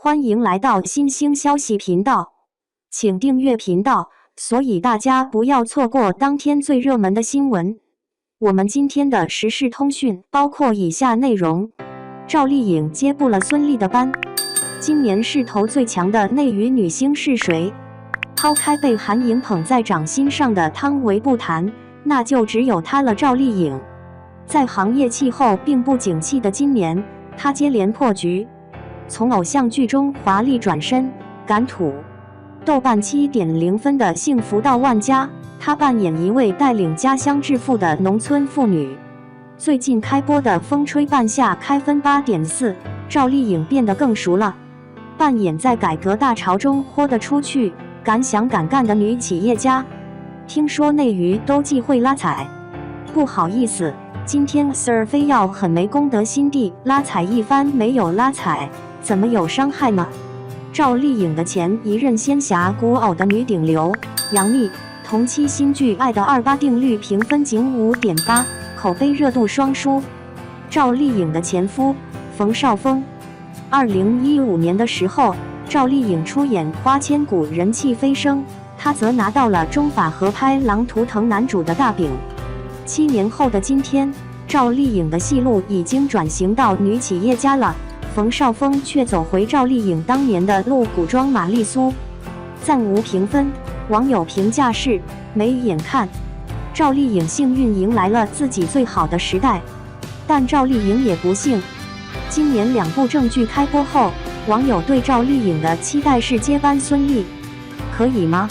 欢迎来到新兴消息频道，请订阅频道，所以大家不要错过当天最热门的新闻。我们今天的时事通讯包括以下内容：赵丽颖接不了孙俪的班，今年势头最强的内娱女星是谁？抛开被韩颖捧在掌心上的汤唯不谈，那就只有她了。赵丽颖在行业气候并不景气的今年，她接连破局。从偶像剧中华丽转身，赶土。豆瓣7.0分的《幸福到万家》，她扮演一位带领家乡致富的农村妇女。最近开播的《风吹半夏》开分8.4，赵丽颖变得更熟了，扮演在改革大潮中豁得出去、敢想敢干的女企业家。听说内娱都忌讳拉踩，不好意思，今天 Sir 非要很没公德心地拉踩一番，没有拉踩。怎么有伤害呢？赵丽颖的前一任仙侠古偶的女顶流杨幂，同期新剧《爱的28定律》评分仅5.8，口碑热度双输。赵丽颖的前夫冯绍峰，2015年的时候，赵丽颖出演《花千骨》人气飞升，她则拿到了中法合拍《狼图腾》男主的大饼。7年后的今天，赵丽颖的戏路已经转型到女企业家了。冯绍峰却走回赵丽颖当年的路，古装玛丽苏，暂无评分。网友评价是没眼看。赵丽颖幸运迎来了自己最好的时代，但赵丽颖也不幸。今年2部正剧开播后，网友对赵丽颖的期待是接班孙俪，可以吗？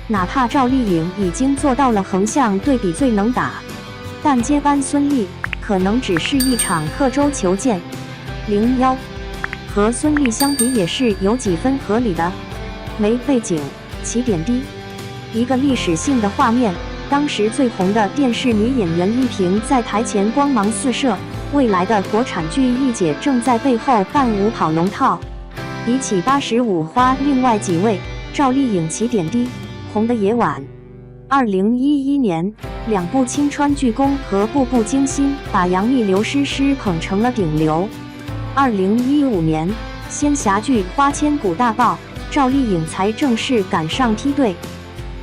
哪怕赵丽颖已经做到了横向对比最能打，但接班孙俪可能只是一场刻舟求剑。01和孙俪相比也是有几分合理的。没背景，起点低。一个历史性的画面，当时最红的电视女演员玉萍在台前光芒四射，未来的国产剧御姐正在背后伴舞跑龙套。比起85花另外几位，赵丽颖起点低，红的也晚。2011年，2部青川剧宫和步步惊心把杨幂、刘诗诗捧成了顶流。2015年，仙侠剧《花千骨》大爆，赵丽颖才正式赶上梯队。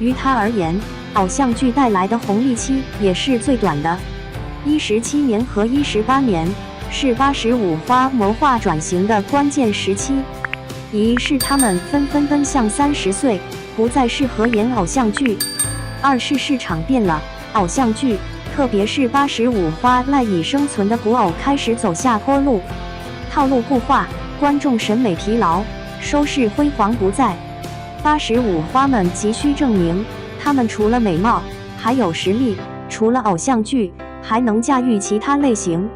于她而言，偶像剧带来的红利期也是最短的，17年和18年是85花谋划转型的关键时期。1是他们纷纷奔向30岁，不再适合演偶像剧；2是市场变了，偶像剧，特别是85花赖以生存的古偶开始走下坡路。套路固化，观众审美疲劳，收视辉煌不再。85花们急需证明，他们除了美貌，还有实力；除了偶像剧，还能驾驭其他类型。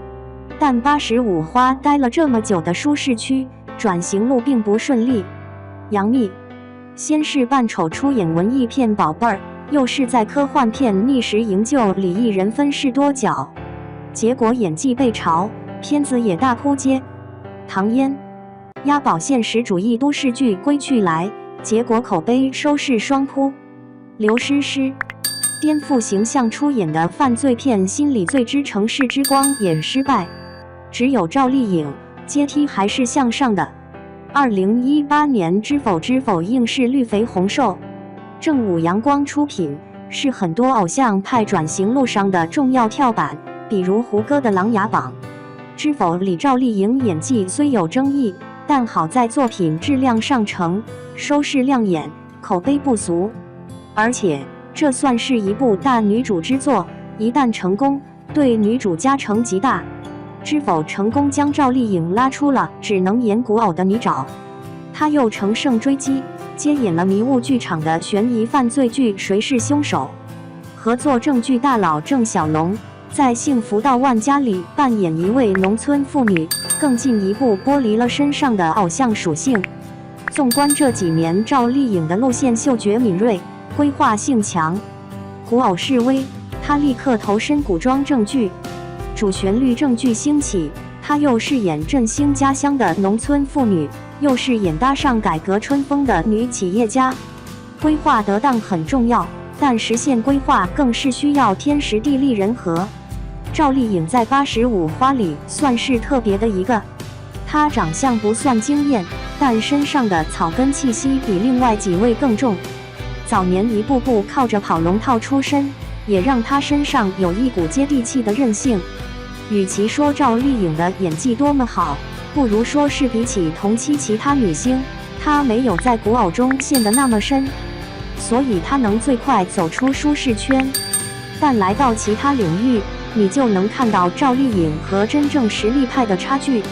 但85花待了这么久的舒适区，转型路并不顺利。杨幂，先是扮丑出演文艺片《宝贝儿》，又是在科幻片《逆时营救》里一人分饰多角，结果演技被嘲，片子也大扑街。唐嫣押宝现实主义都市剧《归去来》，结果口碑收视双扑。刘诗诗颠覆形象出演的犯罪片《心理罪之城市之光》也失败。只有赵丽颖阶梯还是向上的。2018年《知否知否》应是绿肥红瘦，正午阳光出品，是很多偶像派转型路上的重要跳板，比如胡歌的《琅琊榜》。知否里赵丽颖演技虽有争议，但好在作品质量上乘，收视亮眼，口碑不俗。而且这算是一部大女主之作，一旦成功，对女主加成极大。知否成功将赵丽颖拉出了只能演古偶的泥沼，她又乘胜追击，接演了迷雾剧场的悬疑犯罪剧《谁是凶手》，合作正剧大佬郑晓龙在《幸福到万家》里扮演一位农村妇女，更进一步剥离了身上的偶像属性。纵观这几年赵丽颖的路线嗅觉敏锐，规划性强，古偶式微，她立刻投身古装正剧。主旋律正剧兴起，她又饰演振兴家乡的农村妇女，又是演搭上改革春风的女企业家。规划得当很重要，但实现规划更是需要天时地利人和。赵丽颖在85花里算是特别的一个，她长相不算惊艳，但身上的草根气息比另外几位更重。早年一步步靠着跑龙套出身，也让她身上有一股接地气的韧性。与其说赵丽颖的演技多么好，不如说是比起同期其他女星，她没有在古偶中陷得那么深，所以她能最快走出舒适圈。但来到其他领域，你就能看到赵丽颖和真正实力派的差距。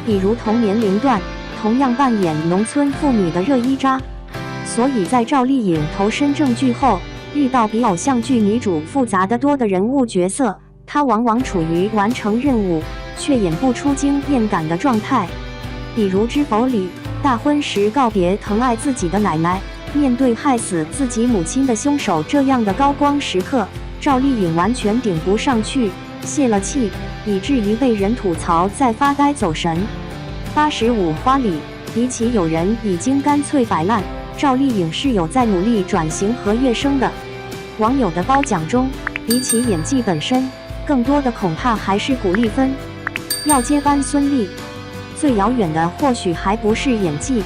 比如同年龄段，同样扮演农村妇女的热依扎，所以在赵丽颖投身正剧后，遇到比偶像剧女主复杂得多的人物角色，她往往处于完成任务却演不出惊艳感的状态。比如《知否》里，大婚时告别疼爱自己的奶奶，面对害死自己母亲的凶手这样的高光时刻，赵丽颖完全顶不上去，泄了气，以至于被人吐槽在发呆走神。85花里，比起有人已经干脆摆烂，赵丽颖是有在努力转型和跃升的。网友的褒奖中，比起演技本身，更多的恐怕还是鼓励分。要接班孙俪，最遥远的或许还不是演技，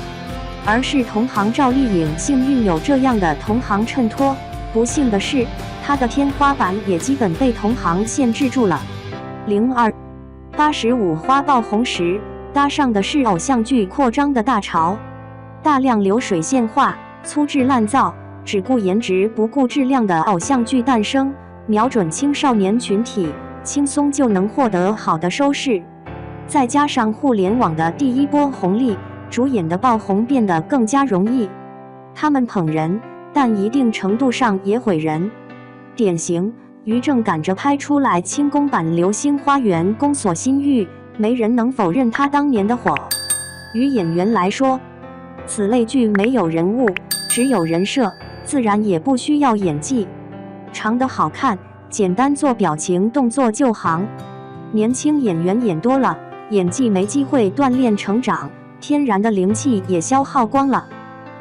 而是同行赵丽颖幸运有这样的同行衬托。不幸的是，她的天花板也基本被同行限制住了。85花爆红时，搭上的是偶像剧扩张的大潮，大量流水线化、粗制滥造、只顾颜值不顾质量的偶像剧诞生，瞄准青少年群体，轻松就能获得好的收视。再加上互联网的第一波红利，主演的爆红变得更加容易。他们捧人，但一定程度上也毁人。典型，于正赶着拍出来轻功版《流星花园》宫锁心玉，没人能否认他当年的火。于演员来说，此类剧没有人物，只有人设，自然也不需要演技，长得好看，简单做表情动作就行。年轻演员演多了，演技没机会锻炼成长，天然的灵气也消耗光了。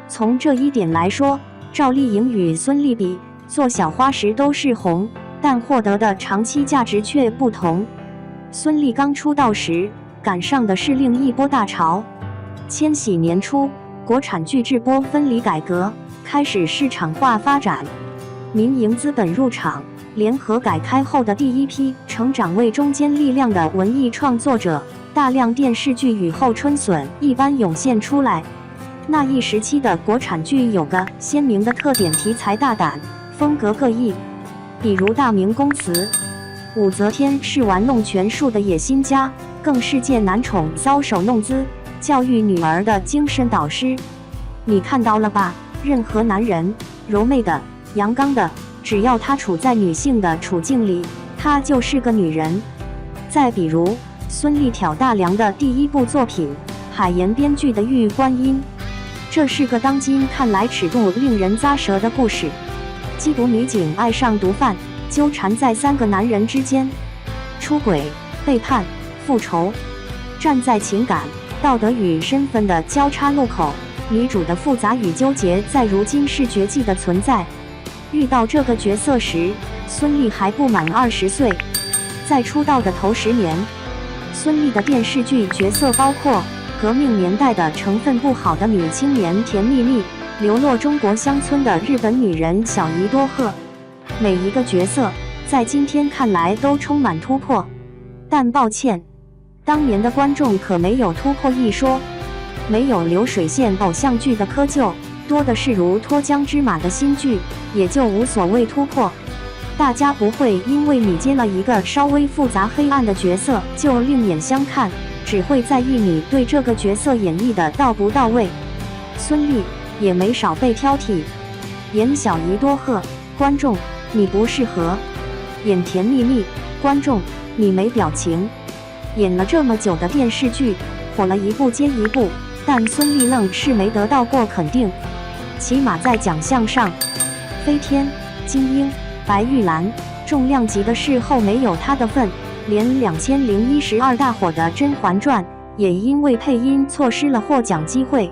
从这一点来说，赵丽颖与孙俪比，做小花时都是红，但获得的长期价值却不同。孙俪刚出道时，赶上的是另一波大潮。千禧年初，国产剧制播分离改革，开始市场化发展，民营资本入场，联合改开后的第一批成长为中坚力量的文艺创作者，大量电视剧雨后春笋一般涌现出来。那一时期的国产剧有个鲜明的特点，题材大胆，风格各异，比如《大明宫词》，武则天是玩弄权术的野心家，更是见男宠搔首弄姿，教育女儿的精神导师。你看到了吧？任何男人，柔媚的、阳刚的，只要他处在女性的处境里，她就是个女人。再比如孙俪挑大梁的第一部作品，海岩编剧的《玉观音》，这是个当今看来尺度令人咂舌的故事。缉毒女警爱上毒贩，纠缠在3个男人之间，出轨、背叛、复仇，站在情感、道德与身份的交叉路口，女主的复杂与纠结在如今是绝迹的存在。遇到这个角色时，孙俪还不满20岁。在出道的头10年，孙俪的电视剧角色包括革命年代的成分不好的女青年甜蜜蜜，流落中国乡村的日本女人小姨多鹤。每一个角色在今天看来都充满突破，但抱歉，当年的观众可没有突破一说，没有流水线偶像剧的窠臼，多的是如脱缰之马的新剧，也就无所谓突破。大家不会因为你接了一个稍微复杂黑暗的角色就另眼相看，只会在意你对这个角色演绎的到不到位。孙俪也没少被挑剔，演小姨多鹤，观众你不适合；演甜蜜蜜，观众你没表情。演了这么久的电视剧，火了一部接一部，但孙俪愣是没得到过肯定，起码在奖项上，飞天、金鹰、白玉兰，重量级的事后没有她的份。连2012大火的《甄嬛传》也因为配音错失了获奖机会。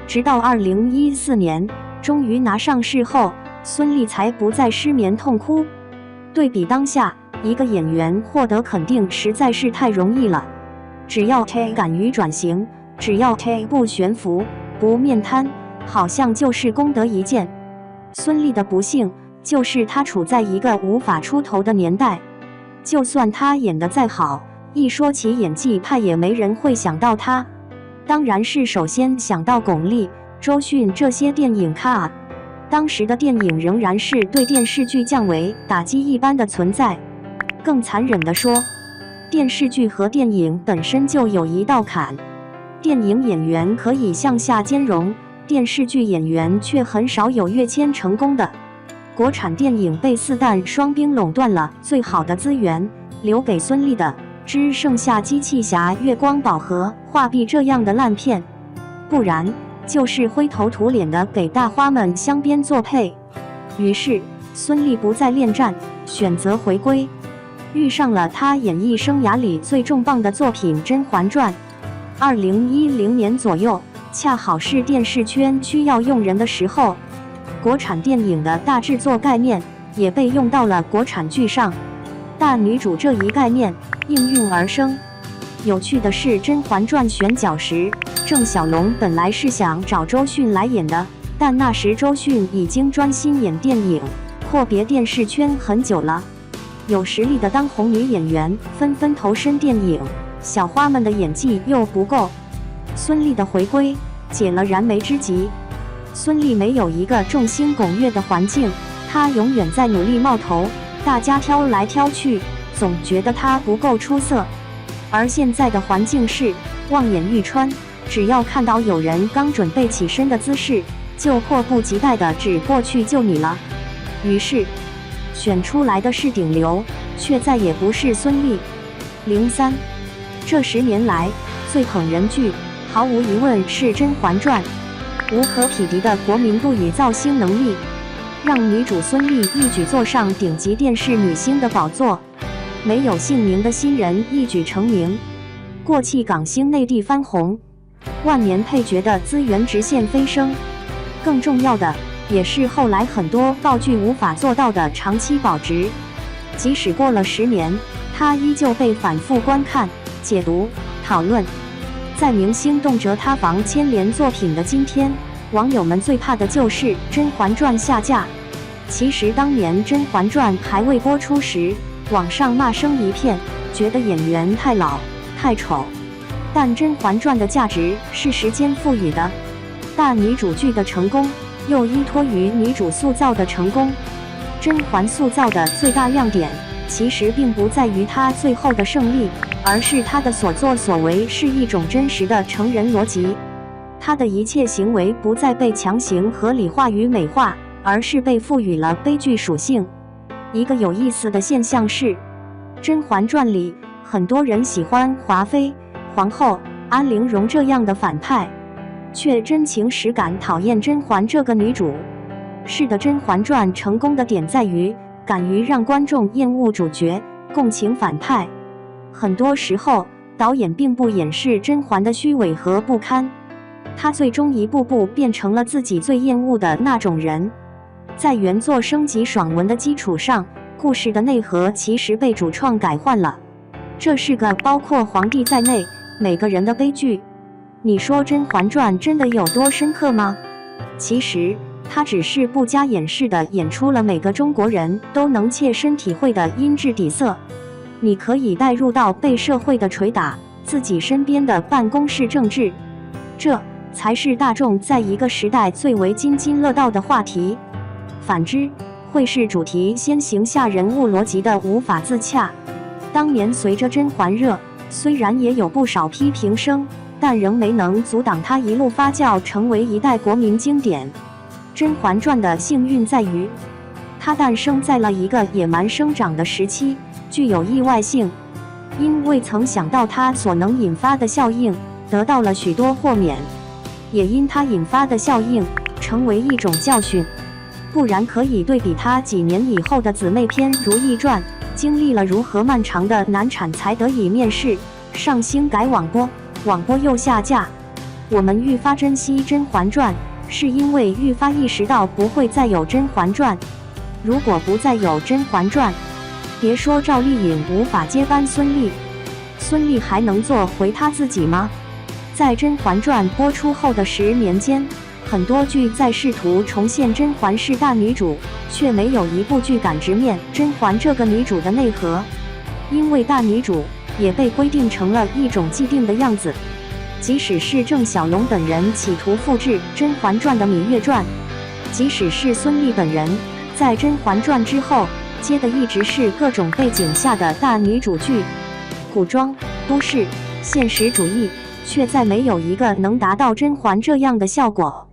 直到2014年终于拿上市后，孙俪才不再失眠痛哭。对比当下，一个演员获得肯定实在是太容易了。只要他敢于转型，只要不悬浮，不面瘫，好像就是功德一件。孙俪的不幸就是她处在一个无法出头的年代，就算她演得再好，一说起演技派也没人会想到她，当然是首先想到巩俐、周迅这些电影咖啊。当时的电影仍然是对电视剧降维打击一般的存在。更残忍地说，电视剧和电影本身就有一道坎，电影演员可以向下兼容，电视剧演员却很少有跃迁成功的。国产电影被四弹双冰垄断了最好的资源，留给孙俪的只剩下机器侠、月光宝盒、画壁这样的烂片，不然就是灰头土脸的给大花们镶边作配。于是孙俪不再恋战，选择回归，遇上了她演艺生涯里最重磅的作品《甄嬛传》。2010年左右，恰好是电视圈需要用人的时候，国产电影的大制作概念也被用到了国产剧上，大女主这一概念应运而生。有趣的是，《甄嬛传》选角时，郑晓龙本来是想找周迅来演的，但那时周迅已经专心演电影，阔别电视圈很久了。有实力的当红女演员纷纷投身电影，小花们的演技又不够。孙俪的回归解了燃眉之急。孙俪没有一个众星拱月的环境，她永远在努力冒头，大家挑来挑去，总觉得她不够出色。而现在的环境是望眼欲穿，只要看到有人刚准备起身的姿势，就迫不及待地指过去救你了。于是选出来的是顶流，却再也不是孙俪。03，这10年来最捧人剧，毫无疑问是《甄嬛传》，无可匹敌的国民度与造星能力，让女主孙俪一举坐上顶级电视女星的宝座。没有姓名的新人一举成名，过气港星内地翻红，万年配角的资源直线飞升。更重要的，也是后来很多爆剧无法做到的长期保值。即使过了10年，它依旧被反复观看、解读、讨论。在明星动辄塌房牵连作品的今天，网友们最怕的就是《甄嬛传》下架。其实当年《甄嬛传》还未播出时，网上骂声一片，觉得演员太老、太丑。但《甄嬛传》的价值是时间赋予的，大女主剧的成功又依托于女主塑造的成功。甄嬛塑造的最大亮点，其实并不在于她最后的胜利，而是她的所作所为是一种真实的成人逻辑。她的一切行为不再被强行合理化与美化，而是被赋予了悲剧属性。一个有意思的现象是，《甄嬛传》里很多人喜欢华妃、皇后、安陵容这样的反派，却真情实感讨厌甄嬛这个女主。是的，《甄嬛传》成功的点在于敢于让观众厌恶主角，共情反派。很多时候，导演并不掩饰甄嬛的虚伪和不堪，她最终一步步变成了自己最厌恶的那种人。在原作升级爽文的基础上，故事的内核其实被主创改换了。这是个包括皇帝在内每个人的悲剧。你说《甄嬛传》真的有多深刻吗？其实它只是不加掩饰地演出了每个中国人都能切身体会的阴质底色。你可以带入到被社会的捶打，自己身边的办公室政治，这才是大众在一个时代最为津津乐道的话题。反之，会是主题先行下人物逻辑的无法自洽。当年随着甄嬛热，虽然也有不少批评声，但仍没能阻挡它一路发酵成为一代国民经典。《甄嬛传》的幸运在于，它诞生在了一个野蛮生长的时期，具有意外性。因未曾想到它所能引发的效应，得到了许多豁免，也因它引发的效应成为一种教训。不然可以对比他几年以后的姊妹篇《如懿传》，经历了如何漫长的难产才得以面世，上星改网播，网播又下架。我们愈发珍惜《甄嬛传》，是因为愈发意识到不会再有《甄嬛传》。如果不再有《甄嬛传》，别说赵丽颖无法接班孙俪，孙俪还能做回她自己吗？在《甄嬛传》播出后的10年间，很多剧在试图重现甄嬛是大女主，却没有一部剧敢直面甄嬛这个女主的内核。因为大女主也被规定成了一种既定的样子，即使是郑晓龙本人企图复制《甄嬛传》的《芈月传》，即使是孙俪本人在《甄嬛传》之后接的一直是各种背景下的大女主剧，古装、都市、现实主义，却再没有一个能达到甄嬛这样的效果。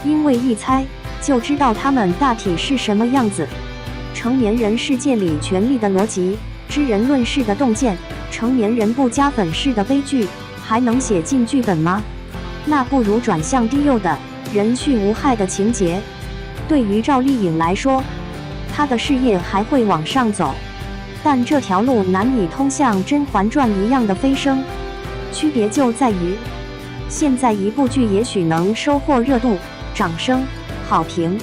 因为一猜就知道他们大体是什么样子。成年人世界里权力的逻辑，知人论事的洞见，成年人不加粉饰的悲剧，还能写进剧本吗？那不如转向低幼的人畜无害的情节。对于赵丽颖来说，她的事业还会往上走，但这条路难以通向《甄嬛传》一样的飞升。区别就在于，现在一部剧也许能收获热度、掌声、好评，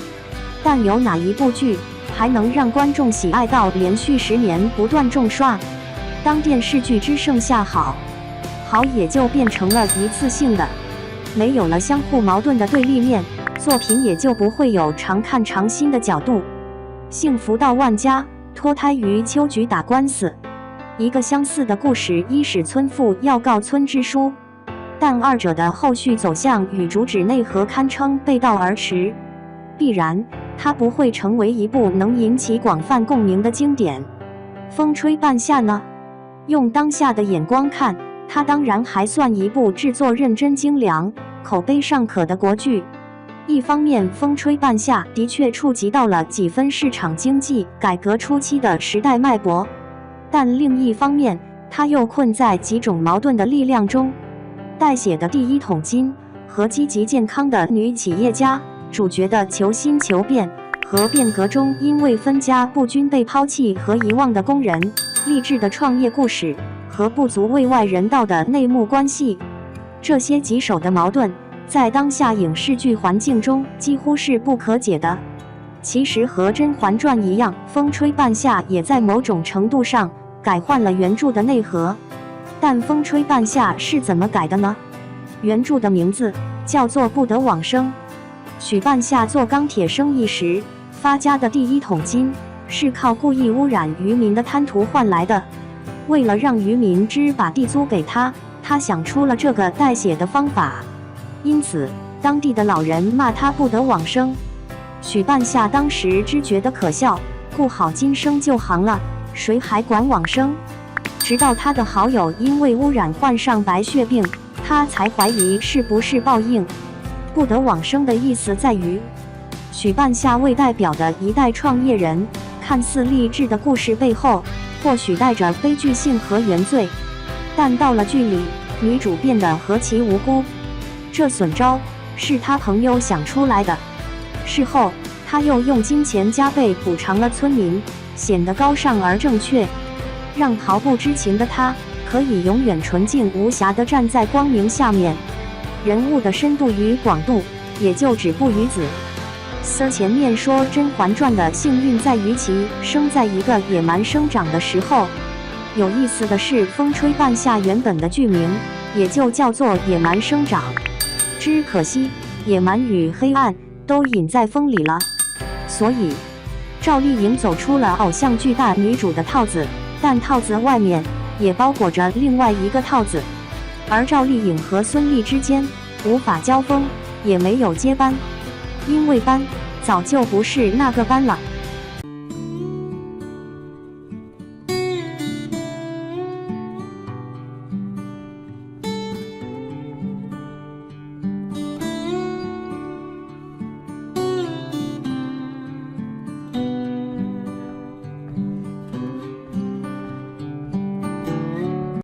但有哪一部剧还能让观众喜爱到连续10年不断重刷？当电视剧只剩下好也就变成了一次性的，没有了相互矛盾的对立面，作品也就不会有常看常新的角度。幸福到万家脱胎于秋菊打官司，一个相似的故事，一使村妇要告村支书，但二者的后续走向与主旨内核堪称背道而驰，必然它不会成为一部能引起广泛共鸣的经典。风吹半夏呢？用当下的眼光看，它当然还算一部制作认真精良、口碑尚可的国剧。一方面，风吹半夏的确触及到了几分市场经济改革初期的时代脉搏，但另一方面，它又困在几种矛盾的力量中。带血的第一桶金和积极健康的女企业家，主角的求新求变和变革中因为分家不均被抛弃和遗忘的工人，励志的创业故事和不足为外人道的内幕关系，这些棘手的矛盾在当下影视剧环境中几乎是不可解的。其实和《甄嬛传》一样，风吹半夏也在某种程度上改换了原著的内核。但风吹半夏是怎么改的呢？原著的名字叫做不得往生。许半夏做钢铁生意时发家的第一桶金，是靠故意污染渔民的贪图换来的。为了让渔民只把地租给他，他想出了这个带血的方法。因此，当地的老人骂他不得往生。许半夏当时只觉得可笑，顾好今生就行了，谁还管往生？直到他的好友因为污染患上白血病，他才怀疑是不是报应。不得往生的意思在于，许半夏为代表的一代创业人，看似励志的故事背后，或许带着悲剧性和原罪。但到了剧里，女主变得何其无辜。这损招是他朋友想出来的。事后，他又用金钱加倍补偿了村民，显得高尚而正确，让毫不知情的他可以永远纯净无瑕地站在光明下面。人物的深度与广度也就止步于此。前面说《甄嬛传》的幸运在于其生在一个野蛮生长的时候。有意思的是，风吹半夏原本的剧名也就叫做野蛮生长，只可惜野蛮与黑暗都隐在风里了。所以赵丽颖走出了偶像剧大女主的套子，但套子外面也包裹着另外一个套子。而赵丽颖和孙俪之间无法交锋，也没有接班，因为班早就不是那个班了。